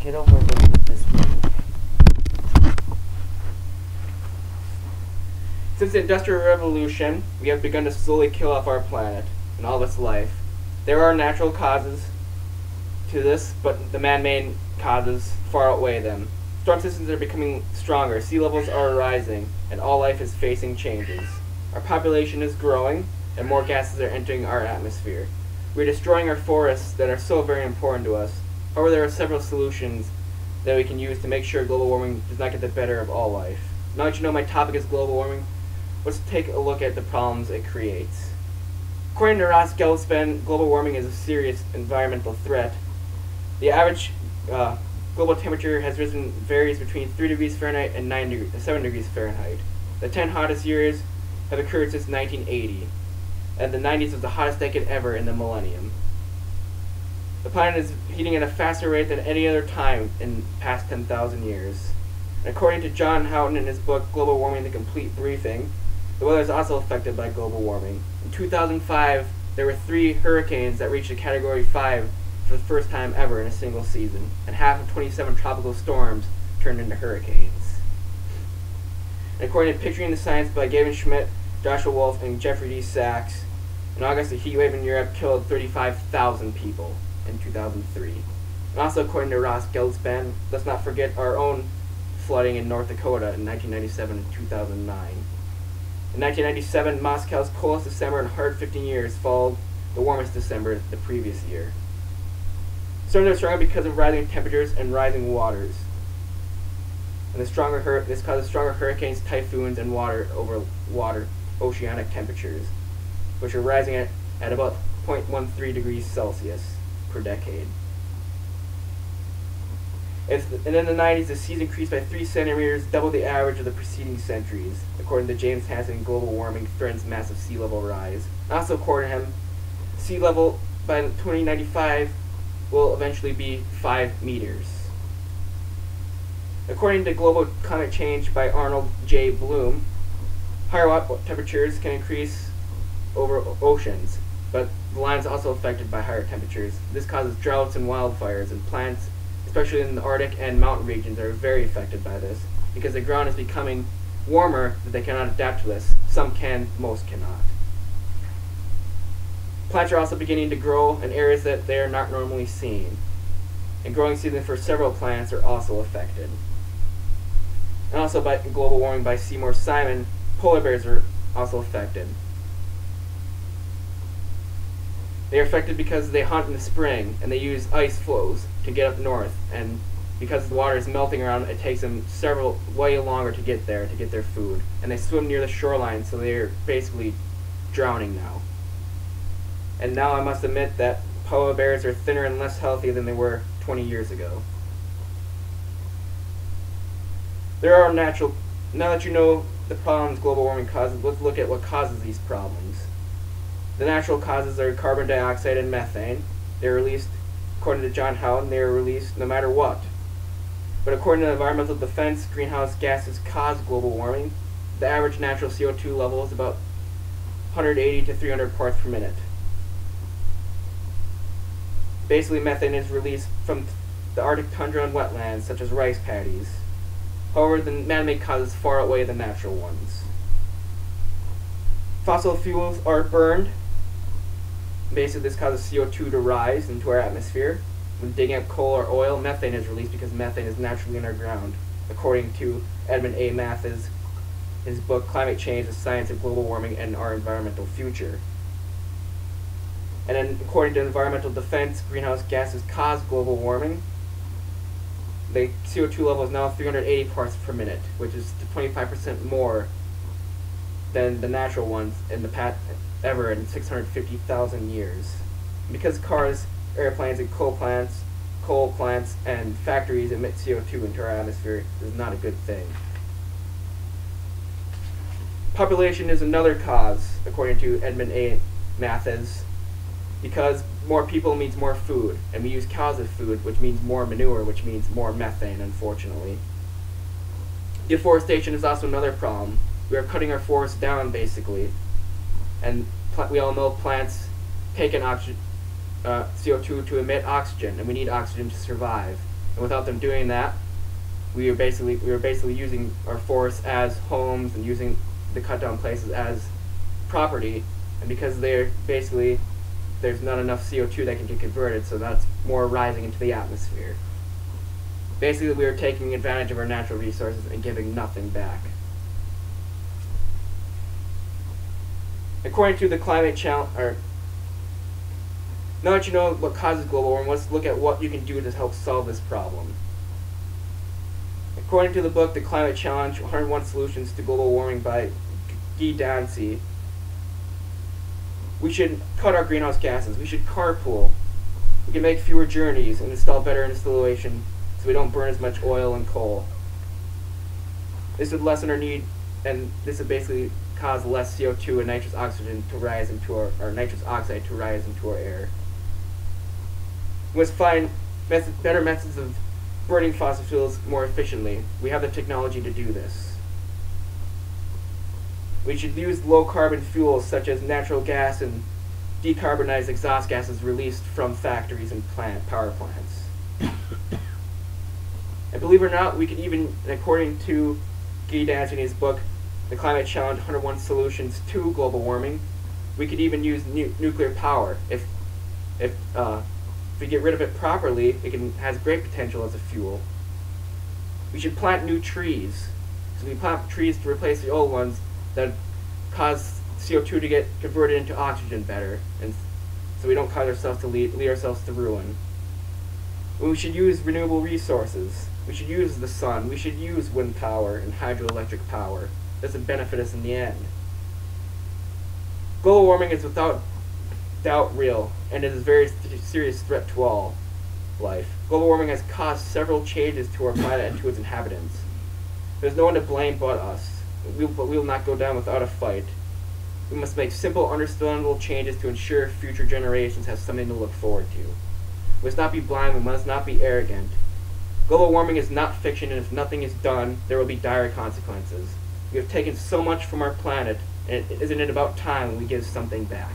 Get over with this movie. Since the Industrial Revolution, we have begun to slowly kill off our planet and all of its life. There are natural causes to this, but the man-made causes far outweigh them. Storm systems are becoming stronger, sea levels are rising, and all life is facing changes. Our population is growing, and more gases are entering our atmosphere. We're destroying our forests that are so very important to us. However, there are several solutions that we can use to make sure global warming does not get the better of all life. Now that you know my topic is global warming, let's take a look at the problems it creates. According to Ross Geldspan, global warming is a serious environmental threat. The average global temperature has risen varies between 3 degrees Fahrenheit and 7 degrees Fahrenheit. The 10 hottest years have occurred since 1980, and the 90s was the hottest decade ever in the millennium. The planet is heating at a faster rate than any other time in the past 10,000 years. And according to John Houghton in his book Global Warming: The Complete Briefing, the weather is also affected by global warming. In 2005, there were 3 hurricanes that reached a Category 5 for the first time ever in a single season, and half of 27 tropical storms turned into hurricanes. And according to Picturing the Science by Gavin Schmidt, Joshua Wolf, and Jeffrey D. Sachs, in August, a heat wave in Europe killed 35,000 people in 2003. And also according to Ross Geldspan, let's not forget our own flooding in North Dakota in 1997 and 2009. In 1997, Moscow's coldest December in 115 years followed the warmest December the previous year. Storms are stronger because of rising temperatures and rising waters. And this causes stronger hurricanes, typhoons, and water oceanic temperatures, which are rising at about 0.13 degrees Celsius per decade. And in the 90s, the seas increased by 3 centimeters, double the average of the preceding centuries. According to James Hansen, global warming threatens massive sea level rise. Also according to him, sea level by 2095 will eventually be 5 meters. According to Global Climate Change by Arnold J. Bloom, higher temperatures can increase over oceans, but the land is also affected by higher temperatures. This causes droughts and wildfires, and plants, especially in the Arctic and mountain regions, are very affected by this because the ground is becoming warmer that they cannot adapt to this. Some can, most cannot. Plants are also beginning to grow in areas that they are not normally seen, and growing seasons for several plants are also affected. And also by global warming by Seymour Simon, polar bears are also affected. They are affected because they hunt in the spring and they use ice floes to get up north, and because the water is melting around, it takes them way longer to get there to get their food, and they swim near the shoreline, so they're basically drowning now. And now I must admit that polar bears are thinner and less healthy than they were 20 years ago. There are now that you know the problems global warming causes, let's look at what causes these problems. The natural causes are carbon dioxide and methane. They're released, according to John Houghton, they are released no matter what. But according to Environmental Defense, greenhouse gases cause global warming. The average natural CO2 level is about 180 to 300 parts per minute. Basically, methane is released from the Arctic tundra and wetlands, such as rice paddies. However, the man-made causes far outweigh the natural ones. Fossil fuels are burned. Basically, this causes CO2 to rise into our atmosphere. When digging up coal or oil, methane is released because methane is naturally in our ground, according to Edmund A. Mathis, his book Climate Change: The Science of Global Warming and Our Environmental Future. And then, according to Environmental Defense, greenhouse gases cause global warming. The CO2 level is now 380 parts per minute, which is 25% more than the natural ones in the past ever in 650,000 years. Because cars, airplanes, and coal plants, and factories emit CO2 into our atmosphere, is not a good thing. Population is another cause, according to Edmund A. Mathis, because more people means more food, and we use cows as food, which means more manure, which means more methane, unfortunately. Deforestation is also another problem. We are cutting our forests down, basically, and we all know plants take in CO2 to emit oxygen, and we need oxygen to survive. And without them doing that, we were basically using our forests as homes and using the cut down places as property. And because there's not enough CO2 that can get converted, so that's more rising into the atmosphere. Basically, we are taking advantage of our natural resources and giving nothing back. According to the climate challenge, now that you know what causes global warming, let's look at what you can do to help solve this problem. According to the book, The Climate Challenge, 101 Solutions to Global Warming by Guy Dancy, we should cut our greenhouse gases. We should carpool. We can make fewer journeys and install better installation so we don't burn as much oil and coal. This would lessen our need, and this would basically cause less CO2 and nitrous oxygen to rise into our nitrous oxide to rise into our air. We must find better methods of burning fossil fuels more efficiently. We have the technology to do this. We should use low carbon fuels such as natural gas and decarbonized exhaust gases released from factories and power plants. And believe it or not, we could even, according to Guy Dancy's book, The Climate Challenge 101 Solutions to Global Warming, we could even use nuclear power. If we get rid of it properly, it has great potential as a fuel. We should plant new trees. So we plant trees to replace the old ones that cause CO2 to get converted into oxygen better, and so we don't cause ourselves to lead ourselves to ruin. We should use renewable resources. We should use the sun. We should use wind power and hydroelectric power. This will benefit us in the end. Global warming is without doubt real, and it is a very serious threat to all life. Global warming has caused several changes to our planet and to its inhabitants. There's no one to blame but us. But we will not go down without a fight. We must make simple, understandable changes to ensure future generations have something to look forward to. We must not be blind, we must not be arrogant. Global warming is not fiction, and if nothing is done, there will be dire consequences. We have taken so much from our planet, and isn't it about time we give something back?